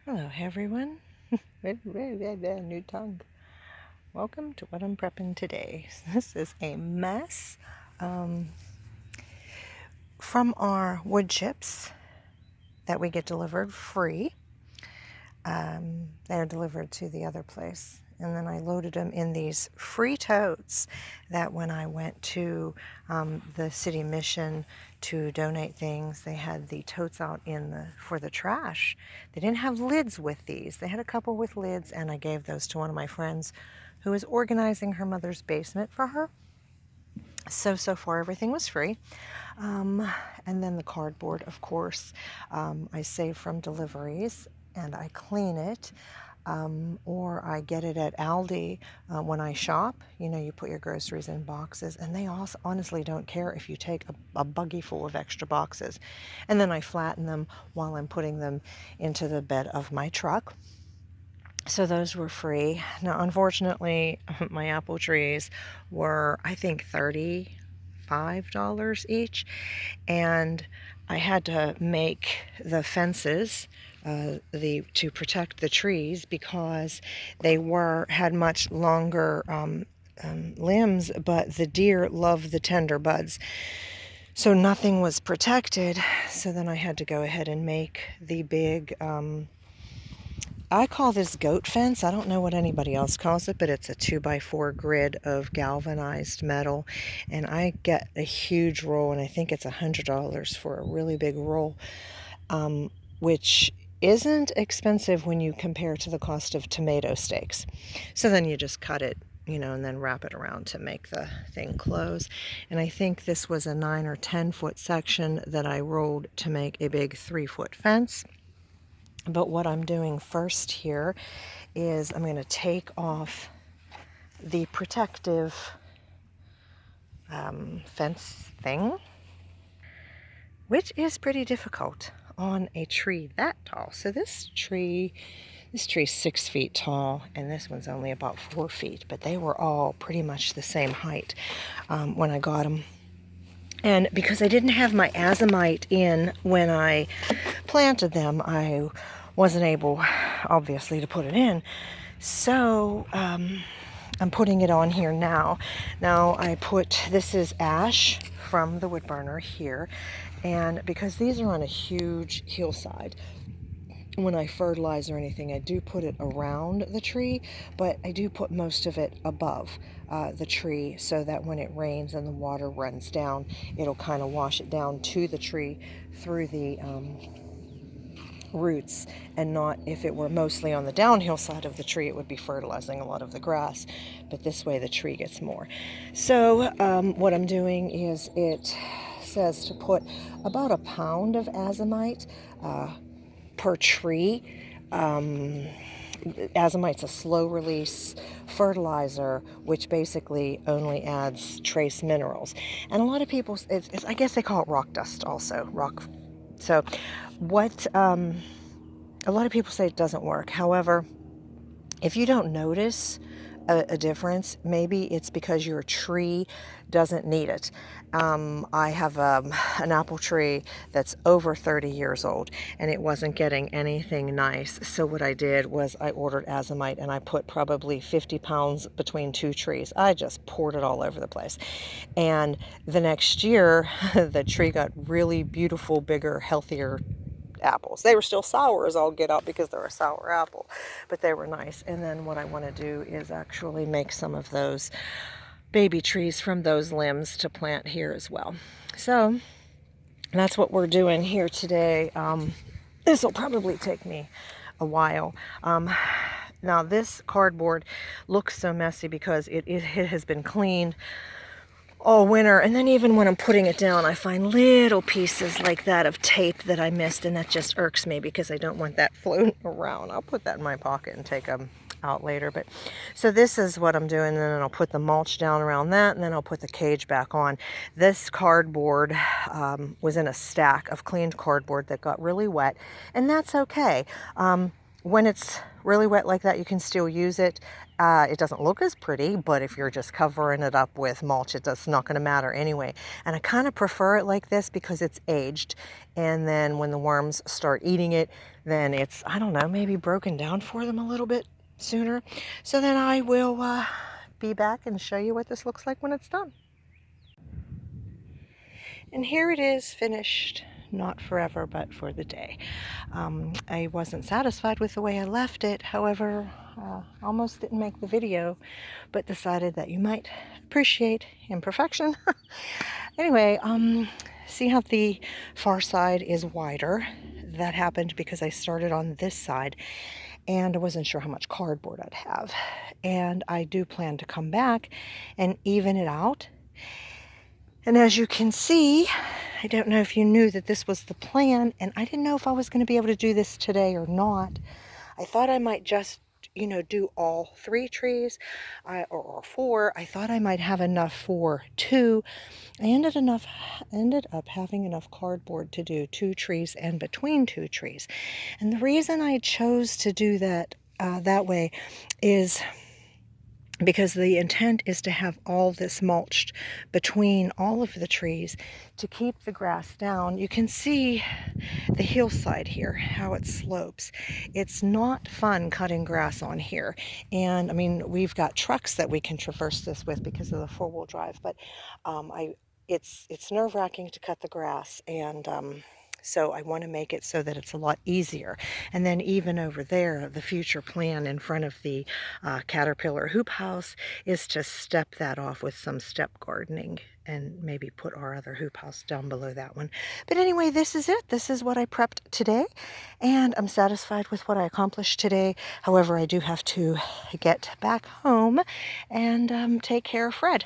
Hello everyone. New tongue. Welcome to what I'm prepping today. This is a mess from our wood chips that we get delivered free. They're delivered to the other place. And then I loaded them in these free totes that when I went to the city mission to donate things, they had the totes out for the trash. They didn't have lids with these. They had a couple with lids, and I gave those to one of my friends who is organizing her mother's basement for her. So far everything was free. And then the cardboard, of course, I save from deliveries and I clean it. Or I get it at Aldi when I shop. You know, you put your groceries in boxes, and they also honestly don't care if you take a buggy full of extra boxes. And then I flatten them while I'm putting them into the bed of my truck. So those were free. Now, unfortunately, my apple trees were, I think, $35 each, and I had to make the fences to protect the trees because they had much longer limbs, but the deer love the tender buds. So nothing was protected. So then I had to go ahead and make the big, I call this goat fence. I don't know what anybody else calls it, but it's a 2x4 grid of galvanized metal. And I get a huge roll, and I think it's $100 for a really big roll, which isn't expensive when you compare to the cost of tomato steaks. So then you just cut it, you know, and then wrap it around to make the thing close. And I think this was a 9 or 10 foot section that I rolled to make a big 3-foot fence. But what I'm doing first here is I'm going to take off the protective fence thing, which is pretty difficult on a tree that tall. So this tree's 6 feet tall, and this one's only about 4 feet, but they were all pretty much the same height when I got them. And because I didn't have my azomite in when I planted them, I wasn't able, obviously, to put it in. So I'm putting it on here now. Now this is ash from the wood burner here, and because these are on a huge hillside, when I fertilize or anything, I do put it around the tree, but I do put most of it above the tree so that when it rains and the water runs down, it'll kind of wash it down to the tree through the roots, and not, if it were mostly on the downhill side of the tree, it would be fertilizing a lot of the grass, but this way the tree gets more. So what I'm doing is, it says to put about a pound of azomite per tree. Azomite's a slow release fertilizer, which basically only adds trace minerals. And a lot of people, I guess they call it rock dust also. So what a lot of people say it doesn't work. However, if you don't notice a difference, maybe it's because your tree doesn't need it. I have an apple tree that's over 30 years old, and it wasn't getting anything nice. So what I did was I ordered azomite, and I put probably 50 pounds between 2 trees. I just poured it all over the place. And the next year, the tree got really beautiful, bigger, healthier apples. They were still sour as all get out because they're a sour apple, but they were nice. And then what I want to do is actually make some of those baby trees from those limbs to plant here as well. So that's what we're doing here today. This will probably take me a while. Now this cardboard looks so messy because it has been cleaned all winter, and then even when I'm putting it down, I find little pieces like that of tape that I missed, and that just irks me because I don't want that floating around. I'll put that in my pocket and take them out later. But so this is what I'm doing, and then I'll put the mulch down around that, and then I'll put the cage back on. This cardboard was in a stack of cleaned cardboard that got really wet, and that's okay. when it's really wet like that, you can still use it. It doesn't look as pretty, but if you're just covering it up with mulch, it's not going to matter anyway. And I kind of prefer it like this because it's aged. And then when the worms start eating it, then it's, I don't know, maybe broken down for them a little bit sooner. So then I will be back and show you what this looks like when it's done. And here it is, finished. Not forever, but for the day. I wasn't satisfied with the way I left it. However, almost didn't make the video, but decided that you might appreciate imperfection. Anyway, see how the far side is wider? That happened because I started on this side and I wasn't sure how much cardboard I'd have. And I do plan to come back and even it out. And as you can see, I don't know if you knew that this was the plan, and I didn't know if I was going to be able to do this today or not. I thought I might just, do all 3 trees or 4. I thought I might have enough for 2. I ended up having enough cardboard to do 2 trees and between 2 trees. And the reason I chose to do that that way is because the intent is to have all this mulched between all of the trees to keep the grass down. You can see the hillside here, how it slopes. It's not fun cutting grass on here. And I mean, we've got trucks that we can traverse this with because of the 4-wheel drive, but it's nerve-wracking to cut the grass, and so I want to make it so that it's a lot easier. And then even over there, the future plan in front of the caterpillar hoop house is to step that off with some step gardening and maybe put our other hoop house down below that one. But anyway, this is it. This is what I prepped today, and I'm satisfied with what I accomplished today. However, I do have to get back home and take care of Fred.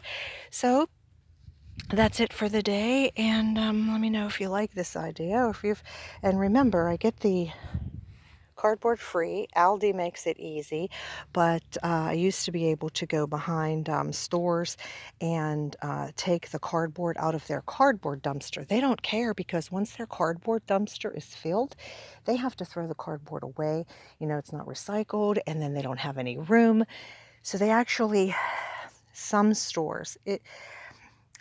So that's it for the day, and let me know if you like this idea, or if you've, and remember, I get the cardboard free. Aldi makes it easy, but I used to be able to go behind stores and take the cardboard out of their cardboard dumpster. They don't care, because once their cardboard dumpster is filled, they have to throw the cardboard away. It's not recycled, and then they don't have any room. So they actually, some stores,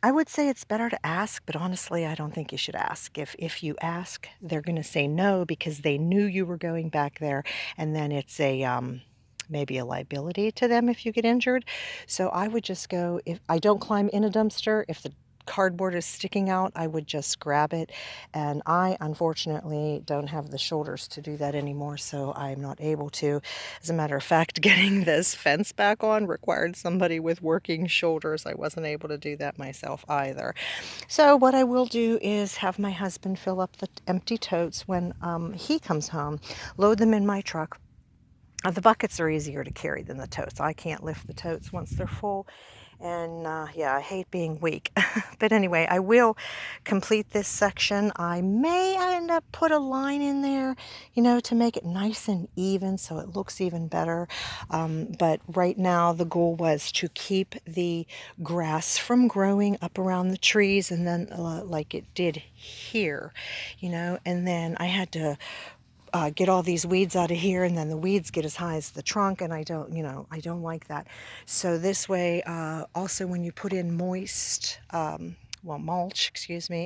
I would say it's better to ask, but honestly, I don't think you should ask. If you ask, they're going to say no because they knew you were going back there, and then it's maybe a liability to them if you get injured. So I would just go, if I don't climb in a dumpster, if the cardboard is sticking out, I would just grab it. And I unfortunately don't have the shoulders to do that anymore, so I'm not able to. As a matter of fact, getting this fence back on required somebody with working shoulders. I wasn't able to do that myself either. So what I will do is have my husband fill up the empty totes when he comes home, load them in my truck. The buckets are easier to carry than the totes. I can't lift the totes once they're full. And yeah, I hate being weak. But anyway, I will complete this section. I may end up put a line in there, to make it nice and even so it looks even better. But right now the goal was to keep the grass from growing up around the trees, and then like it did here, and then I had to get all these weeds out of here, and then the weeds get as high as the trunk, and I don't like that. So this way, also when you put in moist, mulch,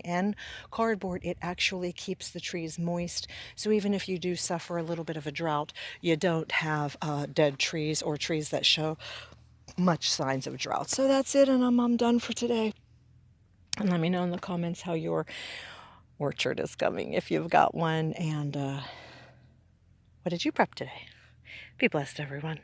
and cardboard, it actually keeps the trees moist. So even if you do suffer a little bit of a drought, you don't have dead trees or trees that show much signs of drought. So that's it, and I'm done for today. And let me know in the comments how your orchard is coming, if you've got one, and what did you prep today? Be blessed, everyone.